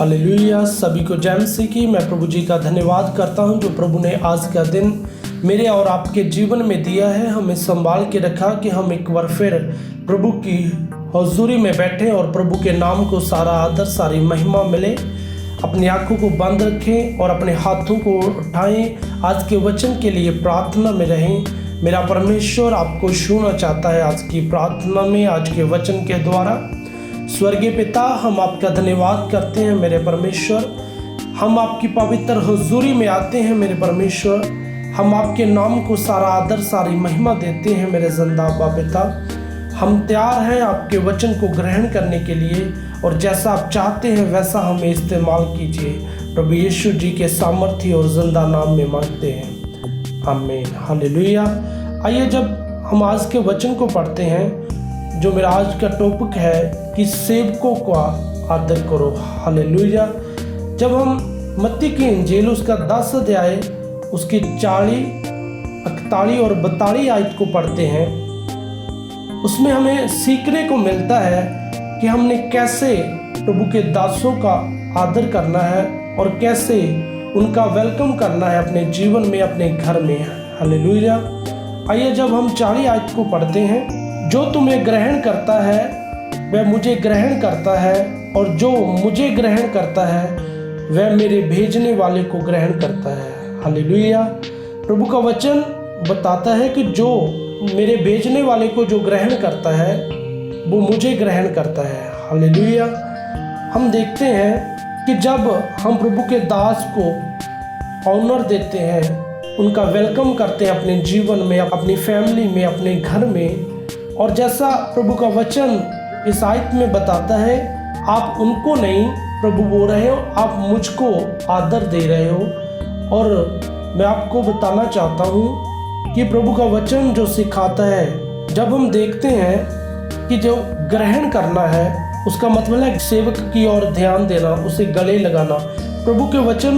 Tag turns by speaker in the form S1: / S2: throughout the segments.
S1: Hallelujah. सभी को जय मसीह की। मैं प्रभु जी का धन्यवाद करता हूं जो प्रभु ने आज का दिन मेरे और आपके जीवन में दिया है, हमें संभाल के रखा कि हम एक बार फिर प्रभु की हुजूरी में बैठे और प्रभु के नाम को सारा आदर सारी महिमा मिले। अपनी आंखों को बंद रखें और अपने हाथों को उठाएं। आज के वचन के लिए प्रार्थना में रहें। मेरा परमेश्वर आपको छूना चाहता है आज की प्रार्थना में, आज के वचन के द्वारा। स्वर्गीय पिता, हम आपका धन्यवाद करते हैं मेरे परमेश्वर। हम आपकी पवित्र हुजूरी में आते हैं मेरे परमेश्वर। हम आपके नाम को सारा आदर सारी महिमा देते हैं मेरे जिंदा पिता। हम तैयार हैं आपके वचन को ग्रहण करने के लिए और जैसा आप चाहते हैं वैसा हमें इस्तेमाल कीजिए। प्रभु यीशु जी के सामर्थ्य और जिंदा नाम में मांगते हैं, आमीन। हालेलुया। आइए जब हम आज के वचन को पढ़ते हैं, जो मेरा आज का टॉपिक है कि सेवकों का आदर करो। हालेलुया। जब हम मत्ती की इंजील उसका 10 अध्याय उसकी 40, 41 और 42 आयत को पढ़ते हैं, उसमें हमें सीखने को मिलता है कि हमने कैसे प्रभु के दासों का आदर करना है और कैसे उनका वेलकम करना है अपने जीवन में, अपने घर में। हालेलुया। आइए जब हम 40 आयत को पढ़ते हैं, जो तुम्हें ग्रहण करता है वह मुझे ग्रहण करता है और जो मुझे ग्रहण करता है वह मेरे भेजने वाले को ग्रहण करता है। हालेलुया। प्रभु का वचन बताता है कि जो मेरे भेजने वाले को जो ग्रहण करता है वो मुझे ग्रहण करता है। हालेलुया। हम देखते हैं कि जब हम प्रभु के दास को ऑनर देते हैं, उनका वेलकम करते हैं अपने जीवन में, अपनी फैमिली में, अपने घर में, और जैसा प्रभु का वचन इस आयत में बताता है, आप उनको नहीं प्रभु बोल रहे हो, आप मुझको आदर दे रहे हो। और मैं आपको बताना चाहता हूँ कि प्रभु का वचन जो सिखाता है, जब हम देखते हैं कि जो ग्रहण करना है उसका मतलब है सेवक की ओर ध्यान देना, उसे गले लगाना। प्रभु के वचन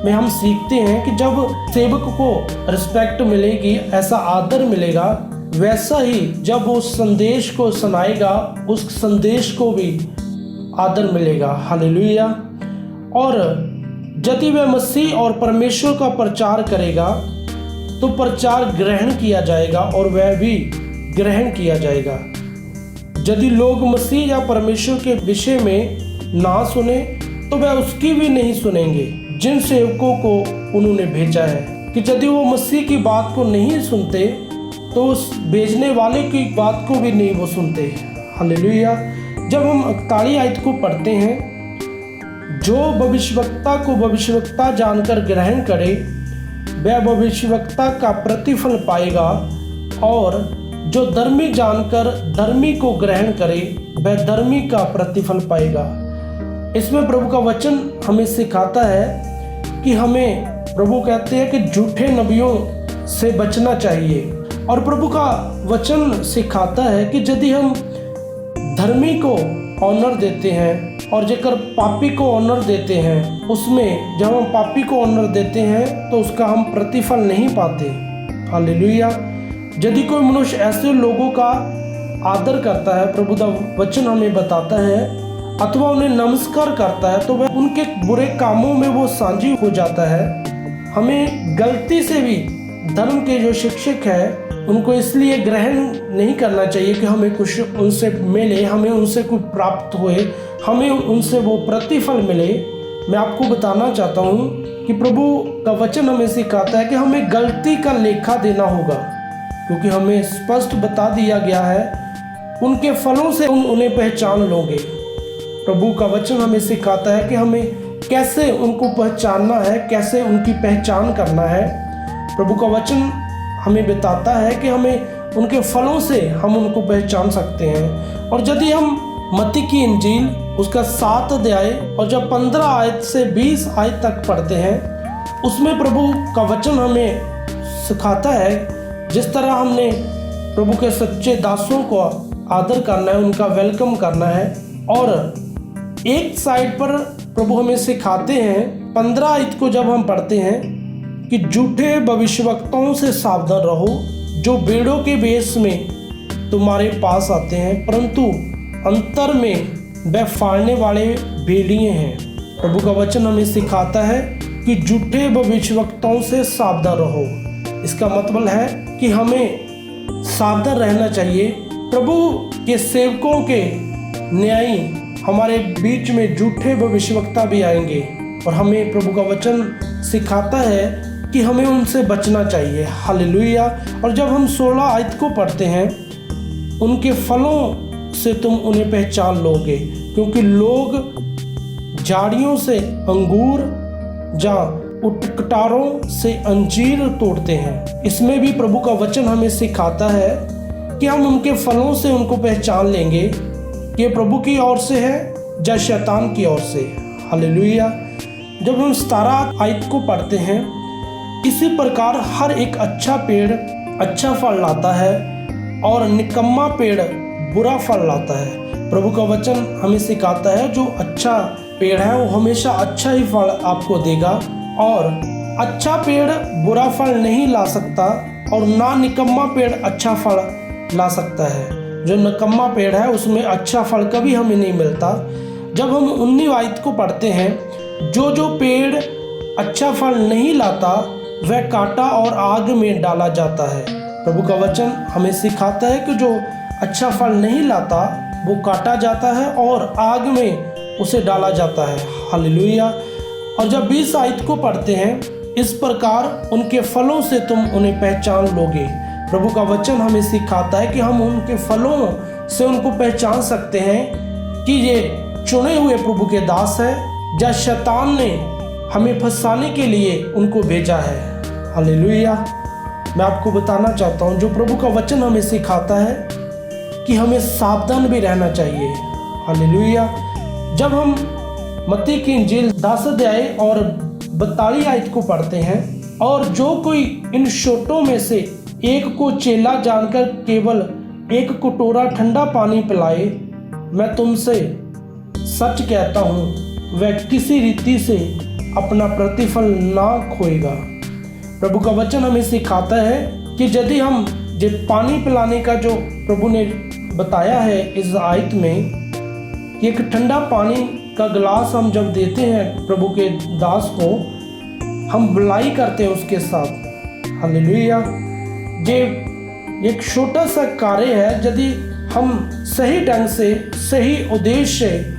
S1: में हम सीखते हैं कि जब सेवक को रिस्पेक्ट मिलेगी, ऐसा आदर मिलेगा, वैसा ही जब वो संदेश को सुनाएगा उस संदेश को भी आदर मिलेगा। हालेलुया। और यदि वह मसीह और परमेश्वर का प्रचार करेगा तो प्रचार ग्रहण किया जाएगा और वह भी ग्रहण किया जाएगा। यदि लोग मसीह या परमेश्वर के विषय में ना सुने तो वह उसकी भी नहीं सुनेंगे जिन सेवकों को उन्होंने भेजा है। कि यदि वो मसीह की बात को नहीं सुनते तो उस भेजने वाले की बात को भी नहीं वो सुनते। हालेलुया। जब हम 41 आयत को पढ़ते हैं, जो भविष्यवक्ता को भविष्यवक्ता जानकर ग्रहण करे वह भविष्यवक्ता का प्रतिफल पाएगा, और जो धर्मी जानकर धर्मी को ग्रहण करे वह धर्मी का प्रतिफल पाएगा। इसमें प्रभु का वचन हमें सिखाता है कि हमें, प्रभु कहते हैं कि झूठे नबियों से बचना चाहिए। और प्रभु का वचन सिखाता है कि यदि हम धर्मी को ऑनर देते हैं और जेकर पापी को ऑनर देते हैं, उसमें जब हम पापी को ऑनर देते हैं तो उसका हम प्रतिफल नहीं पाते। हालेलुया। यदि कोई मनुष्य ऐसे लोगों का आदर करता है, प्रभु का वचन हमें बताता है, अथवा उन्हें नमस्कार करता है, तो वह उनके बुरे कामों में वो साझी हो जाता है। हमें गलती से भी धर्म के जो शिक्षक है उनको इसलिए ग्रहण नहीं करना चाहिए कि हमें कुछ उनसे मिले, हमें उनसे कुछ प्राप्त हुए, हमें उनसे वो प्रतिफल मिले। मैं आपको बताना चाहता हूँ कि प्रभु का वचन हमें सिखाता है कि हमें गलती का लेखा देना होगा, क्योंकि हमें स्पष्ट बता दिया गया है उनके फलों से उन्हें पहचान लोगे। प्रभु का वचन हमें सिखाता है कि हमें कैसे उनको पहचानना है, कैसे उनकी पहचान करना है। प्रभु का वचन हमें बताता है कि हमें उनके फलों से हम उनको पहचान सकते हैं। और यदि हम मत्ती की इंजील उसका 7 अध्याय और जब 15 आयत से 20 आयत तक पढ़ते हैं, उसमें प्रभु का वचन हमें सिखाता है जिस तरह हमने प्रभु के सच्चे दासों को आदर करना है, उनका वेलकम करना है। और एक साइड पर प्रभु हमें सिखाते हैं, 15 आयत को जब हम पढ़ते हैं, कि झूठे भविष्यवक्ताओं से सावधान रहो, जो भेड़ों के वेश में तुम्हारे पास आते हैं परंतु अंतर में वह फाड़ने वाले भेड़िए हैं। प्रभु का वचन हमें सिखाता है कि झूठे भविष्यवक्ताओं से सावधान रहो। इसका मतलब है कि हमें सावधान रहना चाहिए। प्रभु के सेवकों के न्यायी हमारे बीच में झूठे भविष्यवक्ता भी आएंगे और हमें प्रभु का वचन सिखाता है कि हमें उनसे बचना चाहिए। हालेलुया। और जब हम 16 आयत को पढ़ते हैं, उनके फलों से तुम उन्हें पहचान लोगे, क्योंकि लोग झाड़ियों से अंगूर या उटकटारों से अंजीर तोड़ते हैं। इसमें भी प्रभु का वचन हमें सिखाता है कि हम उनके फलों से उनको पहचान लेंगे कि ये प्रभु की ओर से है या शैतान की ओर से। हालेलुया। जब हम 17 आयत को पढ़ते हैं, इसी प्रकार हर एक अच्छा पेड़ अच्छा फल लाता है और निकम्मा पेड़ बुरा फल लाता है। प्रभु का वचन हमें सिखाता है जो अच्छा पेड़ है वो हमेशा अच्छा ही फल आपको देगा, और अच्छा पेड़ बुरा फल नहीं ला सकता और ना निकम्मा पेड़ अच्छा फल ला सकता है। जो निकम्मा पेड़ है उसमें अच्छा फल कभी हमें नहीं मिलता। जब हम 19 आयत को पढ़ते हैं, जो पेड़ अच्छा फल नहीं लाता वह काटा और आग में डाला जाता है। प्रभु का वचन हमें सिखाता है कि जो अच्छा फल नहीं लाता वो काटा जाता है और आग में उसे डाला जाता है। हालेलुया। और जब 20 आयत को पढ़ते हैं, इस प्रकार उनके फलों से तुम उन्हें पहचान लोगे। प्रभु का वचन हमें सिखाता है कि हम उनके फलों से उनको पहचान सकते हैं कि ये चुने हुए प्रभु के दास है या शैतान ने हमें फंसाने के लिए उनको भेजा है। हालेलुया। मैं आपको बताना चाहता हूँ, जो प्रभु का वचन हमें सिखाता है कि हमें सावधान भी रहना चाहिए। हालेलुया। जब हम मत्ती की इंजील 10 अध्याय और 42 आयत को पढ़ते हैं, और जो कोई इन छोटों में से एक को चेला जानकर केवल एक कटोरा ठंडा पानी पिलाए, मैं तुमसे सच कहता हूँ वह किसी रीति से अपना प्रतिफल ना खोएगा। प्रभु का वचन हमें सिखाता है कि यदि हम जो पानी पिलाने का जो प्रभु ने बताया है इस आयत में, एक ठंडा पानी का गिलास हम जब देते हैं प्रभु के दास को, हम बुलाई करते हैं उसके साथ। हालेलुया। ये एक छोटा सा कार्य है। यदि हम सही ढंग से सही उद्देश्य से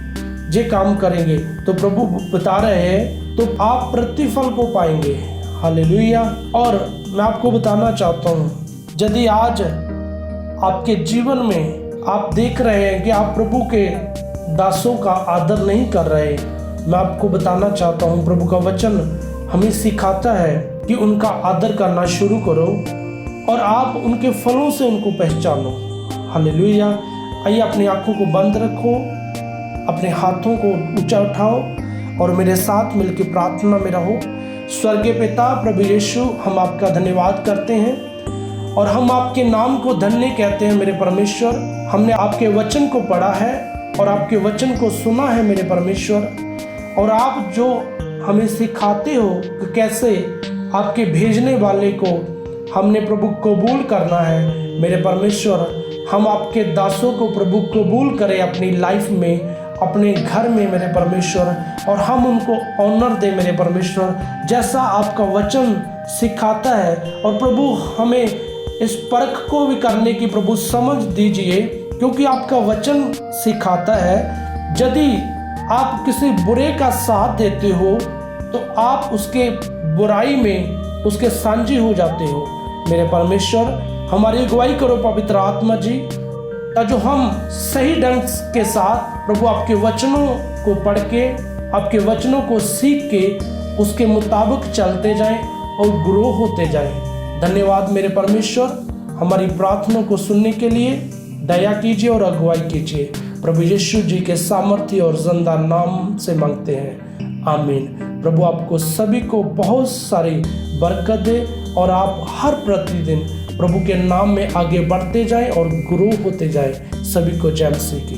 S1: ये काम करेंगे तो प्रभु बता रहे हैं तो आप प्रतिफल को पाएंगे। हालेलुया। और मैं आपको बताना चाहता हूँ, यदि आज आपके जीवन में आप देख रहे हैं कि आप प्रभु के दासों का आदर नहीं कर रहे, मैं आपको बताना चाहता हूँ प्रभु का वचन हमें सिखाता है कि उनका आदर करना शुरू करो और आप उनके फलों से उनको पहचानो। हालेलुया। आइए अपनी आंखों को बंद रखो, अपने हाथों को ऊंचा उठाओ और मेरे साथ मिलकर प्रार्थना में रहो। स्वर्गीय पिता प्रभु यीशु, हम आपका धन्यवाद करते हैं और हम आपके नाम को धन्य कहते हैं मेरे परमेश्वर। हमने आपके वचन को पढ़ा है और आपके वचन को सुना है मेरे परमेश्वर, और आप जो हमें सिखाते हो कि कैसे आपके भेजने वाले को हमने प्रभु कबूल करना है मेरे परमेश्वर। हम आपके दासों को प्रभु कबूल करें अपनी लाइफ में, अपने घर में मेरे परमेश्वर, और हम उनको ऑनर दें मेरे परमेश्वर जैसा आपका वचन सिखाता है। और प्रभु हमें इस परख को भी करने की प्रभु समझ दीजिए, क्योंकि आपका वचन सिखाता है यदि आप किसी बुरे का साथ देते हो तो आप उसके बुराई में उसके साझी हो जाते हो मेरे परमेश्वर। हमारी अगुवाई करो पवित्र आत्मा जी, ताकि हम सही ढंग के साथ प्रभु आपके वचनों को पढ़ के, आपके वचनों को सीख के उसके मुताबिक चलते जाएं और ग्रो होते जाएं। धन्यवाद मेरे परमेश्वर, हमारी प्रार्थना को सुनने के लिए दया कीजिए और अगुवाई कीजिए। प्रभु यीशु जी के सामर्थ्य और जिंदा नाम से मांगते हैं, आमीन। प्रभु आपको सभी को बहुत सारी बरकत दे और आप हर प्रतिदिन प्रभु के नाम में आगे बढ़ते जाएं और ग्रो होते जाएं। सभी को जय मसीह की।